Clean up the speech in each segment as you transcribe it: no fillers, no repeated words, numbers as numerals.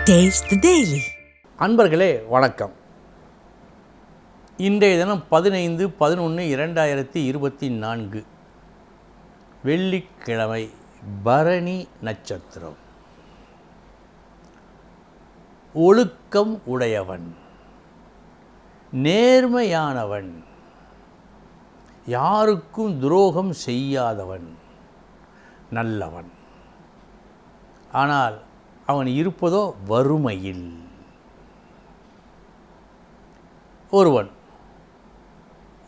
Taste the Daily. அன்பர்களே வணக்கம். இன்றைய தினம் 15/11/2024 வெள்ளிக்கிழமை, பரணி நட்சத்திரம். ஒழுக்கம் உடையவன், நேர்மையானவன், யாருக்கும் துரோகம் செய்யாதவன், நல்லவன். ஆனால் அவன் இருப்பதோ வறுமையில். ஒருவன்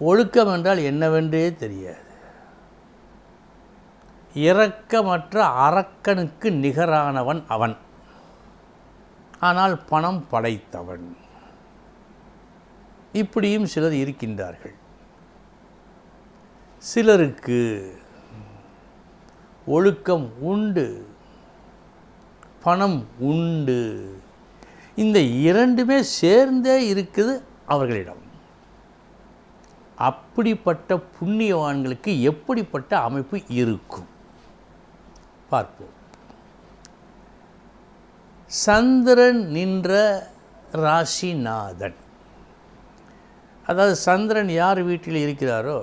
ஒழுக்கம் என்றால் என்னவென்றே தெரியாது. இரக்கமற்ற அரக்கனுக்கு நிகரானவன் அவன். ஆனால் பணம் படைத்தவன். இப்படியும் சிலர் இருக்கின்றார்கள். சிலருக்கு ஒழுக்கம் உண்டு, பணம் உண்டு. இந்த இரண்டுமே சேர்ந்தே இருக்குது அவர்களிடம். அப்படிப்பட்ட புண்ணியவான்களுக்கு எப்படிப்பட்ட அமைப்பு இருக்கும் பார்ப்போம். சந்திரன் நின்ற ராசிநாதன், அதாவது சந்திரன் யார் வீட்டில் இருக்கிறாரோ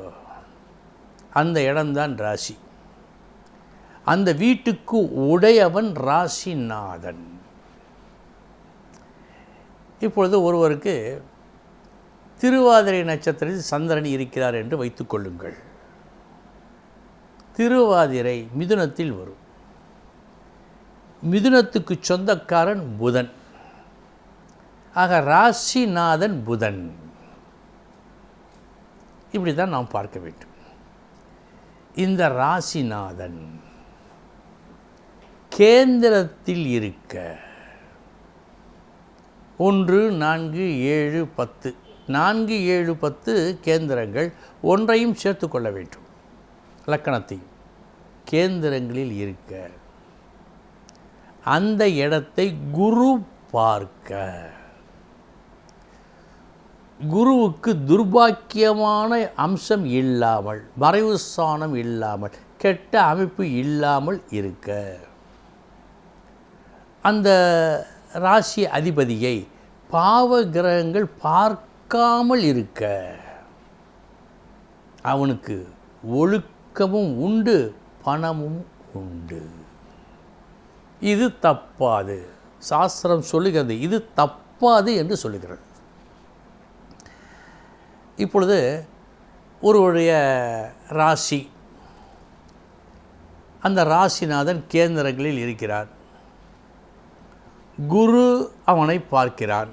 அந்த இடம்தான் ராசி. அந்த வீட்டுக்கு உடையவன் ராசிநாதன். இப்பொழுது ஒருவருக்கு திருவாதிரை நட்சத்திரத்தில் சந்திரன் இருக்கிறார் என்று வைத்துக்கொள்ளுங்கள். திருவாதிரை மிதுனத்தில் வரும். மிதுனத்துக்கு சொந்தக்காரன் புதன். ஆக ராசிநாதன் புதன். இப்படி தான் நாம் பார்க்க வேண்டும். இந்த ராசிநாதன் கேந்திரத்தில் இருக்க 1, 4, 7, 10 4, 7, 10 கேந்திரங்கள் ஒன்றையும் சேர்த்து கொள்ள வேண்டும். லக்கணத்தையும் கேந்திரங்களில் இருக்க அந்த இடத்தை குரு பார்க்க, குருவுக்கு துர்பாக்கியமான அம்சம் இல்லாமல், மறைவு ஸ்தானம் இல்லாமல், கெட்ட அமைப்பு இல்லாமல் இருக்க, அந்த ராசி அதிபதியை பாவ கிரகங்கள் பார்க்காமல் இருக்க, அவனுக்கு ஒழுக்கமும் உண்டு, பணமும் உண்டு. இது தப்பாது. சாஸ்திரம் சொல்லுகிறது இது தப்பாது என்று சொல்லுகிறது. இப்பொழுது ஒருவருடைய ராசி, அந்த ராசிநாதன் கேந்திரங்களில் இருக்கிறார். குரு அவனை பார்க்கிறான்,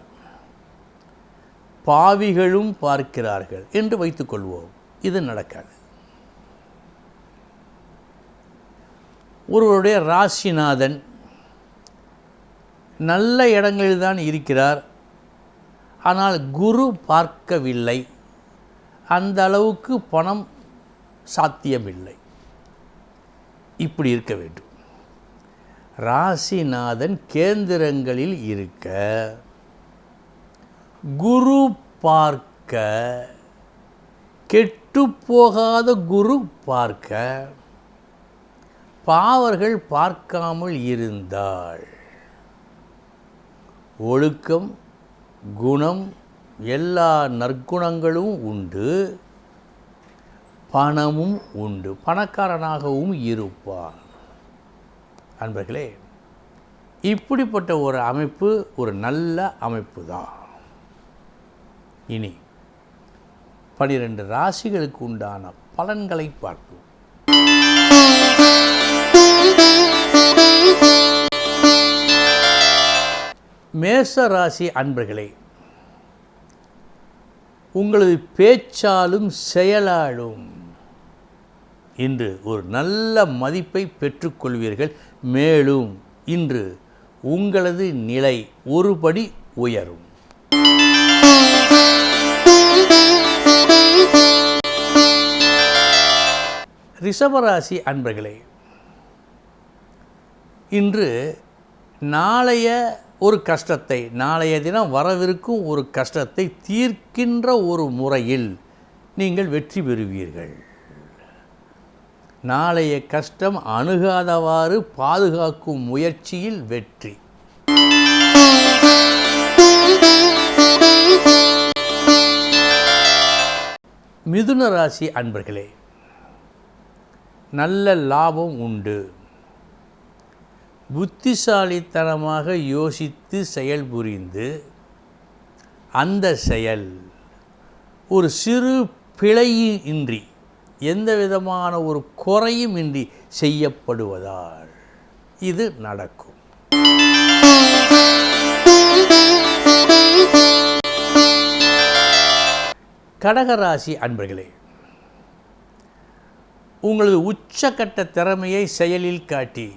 பாவிகளும் பார்க்கிறார்கள் என்று வைத்துக்கொள்வோம். இது நடக்காது. ஒருவருடைய ராசிநாதன் நல்ல இடங்களில்தான் இருக்கிறார், ஆனால் குரு பார்க்கவில்லை. அந்த அளவுக்கு பணம் சாத்தியமில்லை. இப்படி இருக்க வேண்டும். ராசிநாதன் கேந்திரங்களில் இருக்க, குரு பார்க்க, கெட்டுப்போகாத குரு பார்க்க, பாவர்கள் பார்க்காமல் இருந்தால் ஒழுக்கம், குணம், எல்லா நற்குணங்களும் உண்டு, பணமும் உண்டு, பணக்காரனாகவும் இருப்பார். அன்பர்களே, இப்படிப்பட்ட ஒரு அமைப்பு ஒரு நல்ல அமைப்பு தான். இனி 12 ராசிகளுக்கு உண்டான பலன்களை பார்ப்போம். மேச ராசி அன்பர்களே, உங்களது பேச்சாலும் செயலாலும் இன்று ஒரு நல்ல மதிப்பை பெற்றுக்கொள்வீர்கள். மேலும் இன்று உங்களது நிலை ஒருபடி உயரும். ரிஷபராசி அன்பர்களே, இன்று நாளைய ஒரு கஷ்டத்தை, நாளைய தினம் வரவிருக்கும் ஒரு கஷ்டத்தை தீர்க்கின்ற ஒரு முறையில் நீங்கள் வெற்றி பெறுவீர்கள். நாளைய கஷ்டம் அணுகாதவாறு பாதுகாக்கும் முயற்சியில் வெற்றி. மிதுன ராசி அன்பர்களே, நல்ல லாபம் உண்டு. புத்திசாலித்தனமாக யோசித்து செயல்புரிந்து அந்த செயல் ஒரு சிறு பிழையின்றி எந்த விதமான ஒரு குறையும் இன்றி செய்யப்படுவதால் இது நடக்கும். கடகராசி அன்பர்களே, உங்களது உச்சக்கட்ட திறமையை செயலில் காட்டி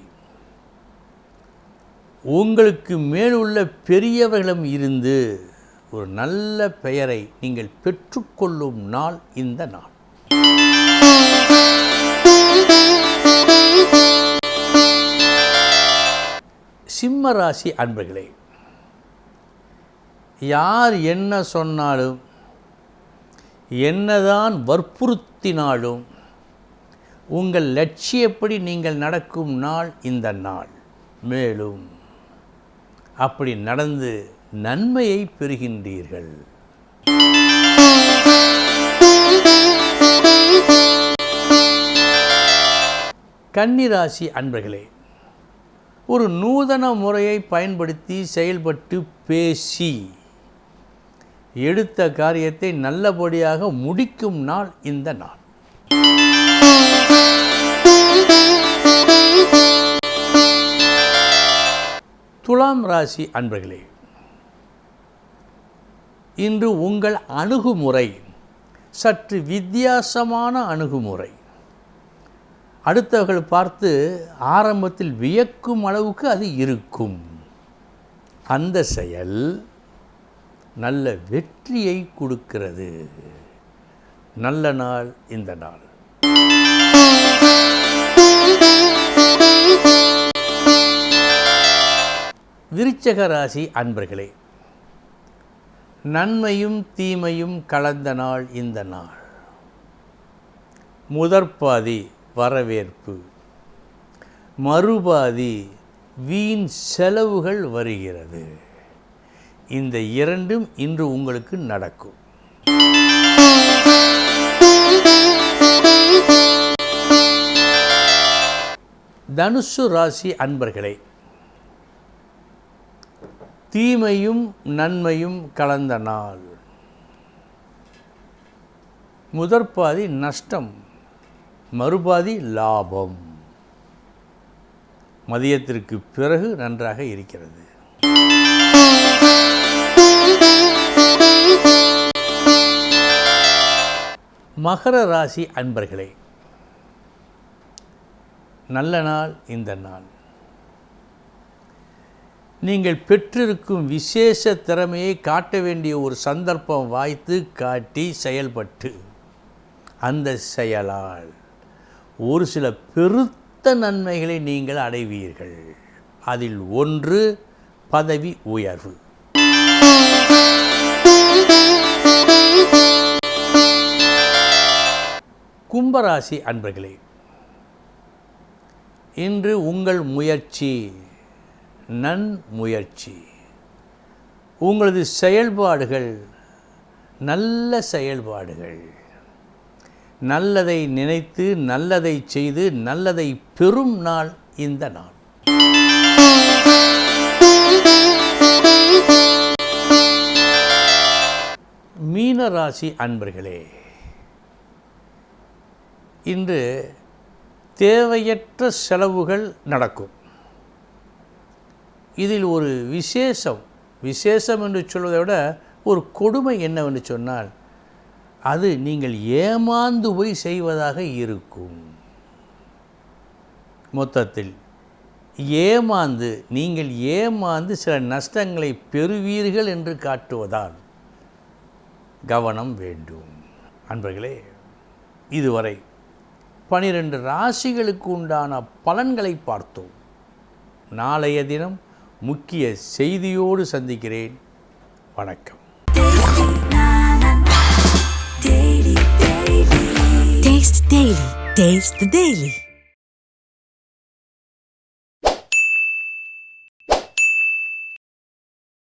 உங்களுக்கு மேலுள்ள பெரியவர்களிடம் இருந்து ஒரு நல்ல பெயரை நீங்கள் பெற்றுக்கொள்ளும் நாள் இந்த நாள். சிம்ம ராசி அன்பர்களே, யார் என்ன சொன்னாலும் என்னதான் வற்புறுத்தினாலும் உங்கள் லட்சியப்படி நீங்கள் நடக்கும் நாள் இந்த நாள். மேலும் அப்படி நடந்து நன்மையை பெறுகின்றீர்கள். கன்னிராசி அன்பர்களே, ஒரு நூதன முறையை பயன்படுத்தி செயல்பட்டு பேசி எடுத்த காரியத்தை நல்லபடியாக முடிக்கும் நாள் இந்த நாள். துலாம் ராசி அன்பர்களே, இன்று உங்கள் அணுகுமுறை சற்று வித்தியாசமான அணுகுமுறை. அடுத்தவர்கள் பார்த்து ஆரம்பத்தில் வியக்கும் அளவுக்கு அது இருக்கும். அந்த செயல் நல்ல வெற்றியை கொடுக்கிறது. நல்ல நாள் இந்த நாள். விருச்சிக ராசி அன்பர்களே, நன்மையும் தீமையும் கலந்த நாள் இந்த நாள். முதற்பாதி வரவேற்பு, மறுபாதி வீண் செலவுகள் வருகிறது. இந்த இரண்டும் இன்று உங்களுக்கு நடக்கும். தனுசு ராசி அன்பர்களே, தீமையும் நன்மையும் கலந்த நாள். முதற்பாதி நஷ்டம், மறுபாதி லாபம். மதியத்திற்கு பிறகு நன்றாக இருக்கிறது. மகர ராசி அன்பர்களே, நல்ல நாள் இந்த நாள். நீங்கள் பெற்றிருக்கும் விசேஷ திறமையை காட்ட வேண்டிய ஒரு சந்தர்ப்பம் வாய்த்து காட்டி செயல்பட்டு அந்த செயலால் ஒரு சில பெருத்த நன்மைகளை நீங்கள் அடைவீர்கள். அதில் ஒன்று பதவி உயர்வு. கும்பராசி அன்பர்களே, இன்று உங்கள் முயற்சி நன்முயற்சி. உங்களது செயல்பாடுகள் நல்ல செயல்பாடுகள். நல்லதை நினைத்து நல்லதை செய்து நல்லதை பெறும் நாள் இந்த நாள். மீன ராசி அன்பர்களே, இன்று தேவையற்ற செலவுகள் நடக்கும். இதில் ஒரு விசேஷம் என்று சொல்வதை விட ஒரு கொடுமை என்னவென்று சொன்னால், அது நீங்கள் ஏமாந்து போய் செய்வதாக இருக்கும். மொத்தத்தில் நீங்கள் ஏமாந்து சில நஷ்டங்களை பெறுவீர்கள் என்று காட்டுவதால் கவனம் வேண்டும். அன்பர்களே, இதுவரை 12 ராசிகளுக்கு உண்டான பலன்களை பார்த்தோம். நாளைய தினம் முக்கிய செய்தியோடு சந்திக்கிறேன். வணக்கம். Taste the Daily.